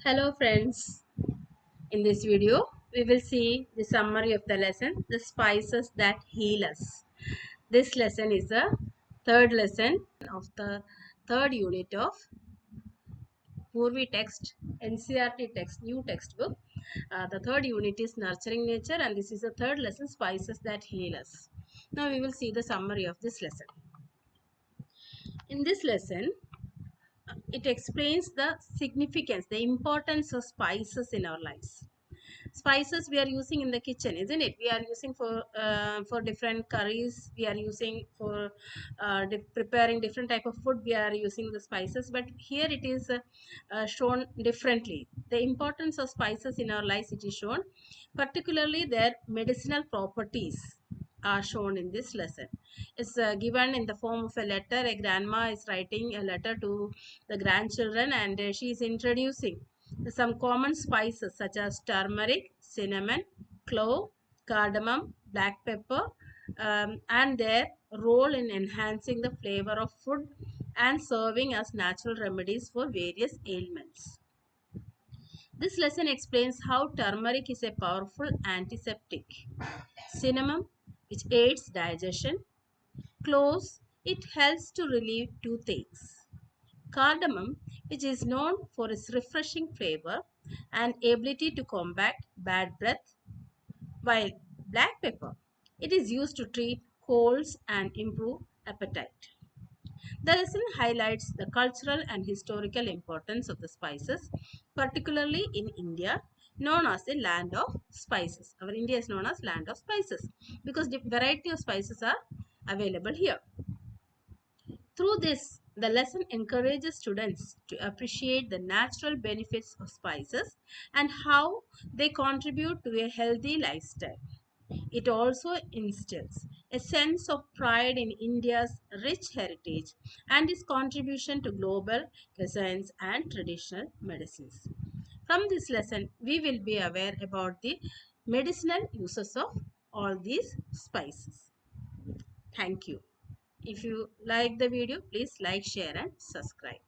Hello friends, in this video we will see the summary of the lesson, the spices that heal us. This lesson is the third lesson of the third unit of Poorvi text, NCERT text, new textbook. The third unit is nurturing nature and this is the third lesson, spices that heal us. Now we will see the summary of this lesson. In this lesson, it explains the significance, the importance of spices in our lives. Spices we are using in the kitchen, isn't it? We are using for different curries, we are using for preparing different type of food, we are using the spices, but here it is shown differently. The importance of spices in our lives, it is shown, particularly their medicinal properties are shown in this lesson. It's given in the form of a letter. A grandma is writing a letter to the grandchildren and she is introducing some common spices such as turmeric, cinnamon, clove, cardamom, black pepper, and their role in enhancing the flavor of food and serving as natural remedies for various ailments. This lesson explains how turmeric is a powerful antiseptic. Cinnamon, which aids digestion. Cloves, it helps to relieve toothaches. Cardamom, which is known for its refreshing flavor and ability to combat bad breath, while black pepper, it is used to treat colds and improve appetite. The lesson highlights the cultural and historical importance of the spices, particularly in India, known as the land of spices. Our India is known as land of spices because the variety of spices are available here. Through this, the lesson encourages students to appreciate the natural benefits of spices and how they contribute to a healthy lifestyle. It also instills a sense of pride in India's rich heritage and its contribution to global cuisines and traditional medicines. From this lesson, we will be aware about the medicinal uses of all these spices. Thank you. If you like the video, please like, share and subscribe.